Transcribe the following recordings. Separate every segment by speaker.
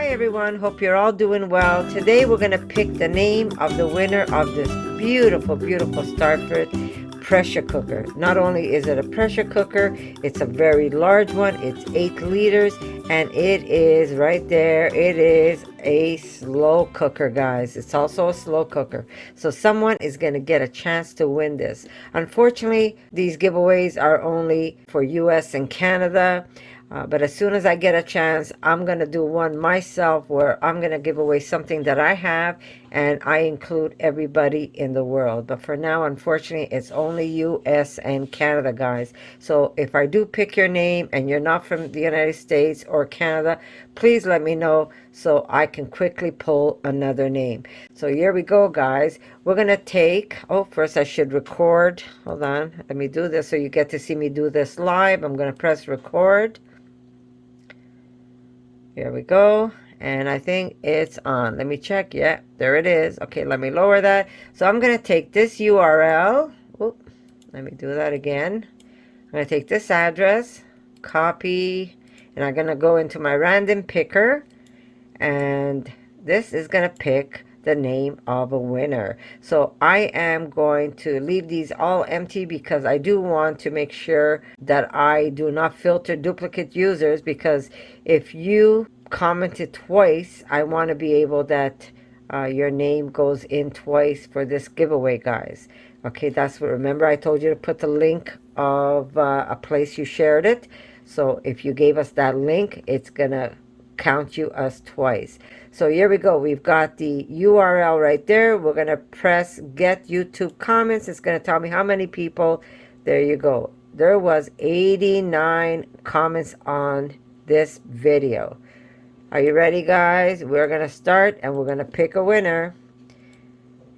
Speaker 1: Hi everyone, hope you're all doing well. Today we're going to pick the name of the winner of this beautiful, beautiful STARFRIT pressure cooker. Not only is it a pressure cooker, it's a very large one. It's 8 liters and it is right there. It is a slow cooker, guys. It's also a slow cooker. So someone is going to get a chance to win this. Unfortunately, these giveaways are only for US and Canada. But as soon as I get a chance, I'm going to do one myself where I'm going to give away something that I have and I include everybody in the world. But for now, unfortunately, it's only US and Canada, guys. So if I do pick your name and you're not from the United States or Canada, please let me know so I can quickly pull another name. So here we go, guys. We're going to take, first I should record. Hold on. Let me do this so you get to see me do this live. I'm going to press record. Here we go. And I think it's on. Let me check. Yeah, there it is. Okay, let me lower that. So I'm going to take this URL. Let me do that again. I'm going to take this address, copy, and I'm going to go into my random picker. And this is going to pick the name of a winner. So I am going to leave these all empty because I do want to make sure that I do not filter duplicate users, because if you commented twice, I want to be able that your name goes in twice for this giveaway, guys. Okay, that's what, remember I told you to put the link of a place you shared it. So if you gave us that link, it's gonna count you as twice. So here we go. We've got the URL right there. We're going to press get YouTube comments. It's going to tell me how many people. There you go. There was 89 comments on this video. Are you ready, guys? We're going to start and we're going to pick a winner.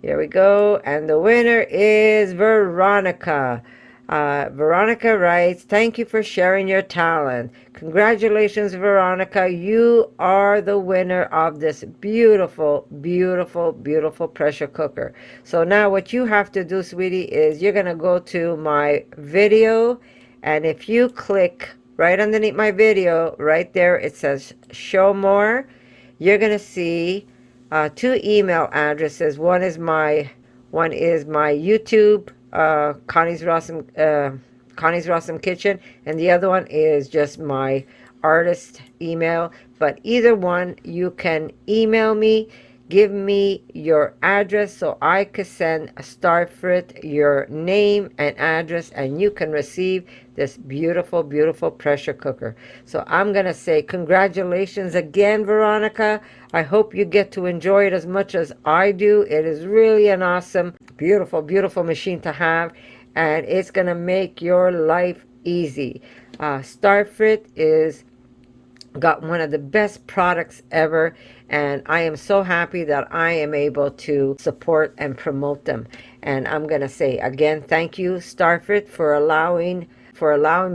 Speaker 1: Here we go. And the winner is Veronica. Veronica writes, thank you for sharing your talent. Congratulations, Veronica. You are the winner of this beautiful, beautiful, beautiful pressure cooker. So now what you have to do, sweetie, is you're going to go to my video. And if you click right underneath my video, right there, it says show more. You're going to see 2 email addresses. One is my YouTube, Connie's RAWsome Kitchen, and the other one is just my artist email. But either one, you can email me, give me your address so I could send a STARFRIT your name and address, and you can receive this beautiful, beautiful pressure cooker. So I'm gonna say congratulations again, Veronica. I hope you get to enjoy it as much as I do. It is really an awesome, beautiful, beautiful machine to have, and it's gonna make your life easy. STARFRIT is got one of the best products ever, and I am so happy that I am able to support and promote them. And I'm gonna say again, thank you, STARFRIT, for allowing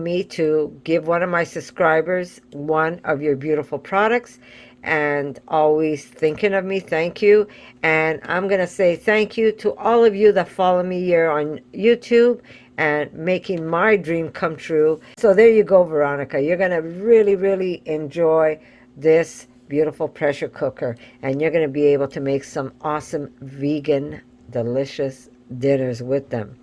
Speaker 1: me to give one of my subscribers one of your beautiful products, and always thinking of me. Thank you. And I'm gonna say thank you to all of you that follow me here on YouTube and making my dream come true. So there you go, Veronica. You're gonna really, really enjoy this beautiful pressure cooker, and you're gonna be able to make some awesome vegan delicious dinners with them.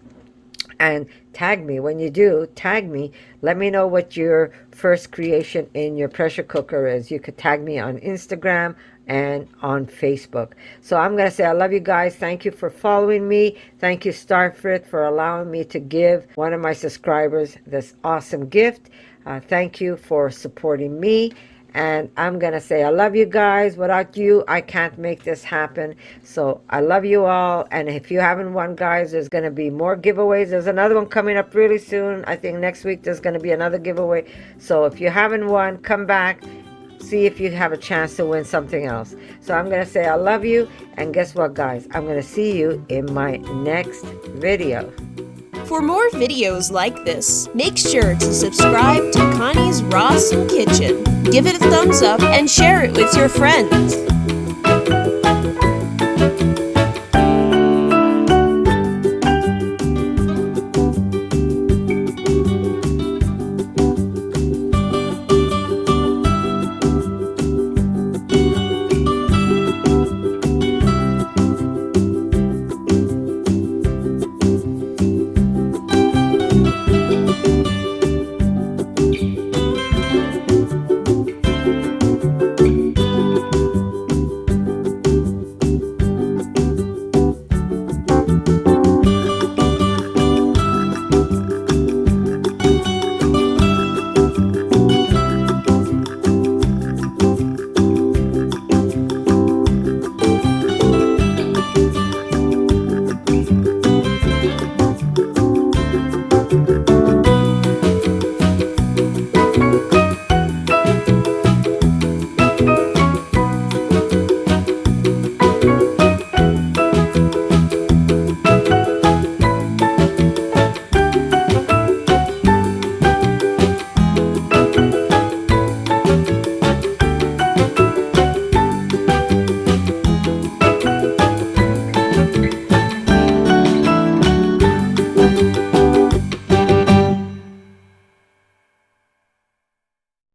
Speaker 1: And tag me. When you do, tag me. Let me know what your first creation in your pressure cooker is. You could tag me on Instagram and on Facebook. So I'm going to say I love you guys. Thank you for following me. Thank you, STARFRIT, for allowing me to give one of my subscribers this awesome gift. Thank you for supporting me. And I'm going to say I love you guys. Without you, I can't make this happen. So I love you all. And if you haven't won, guys, there's going to be more giveaways. There's another one coming up really soon. I think next week there's going to be another giveaway. So if you haven't won, come back. See if you have a chance to win something else. So I'm going to say I love you. And guess what, guys? I'm going to see you in my next video.
Speaker 2: For more videos like this, make sure to subscribe to Connie's RAWsome Kitchen. Give it a thumbs up and share it with your friends.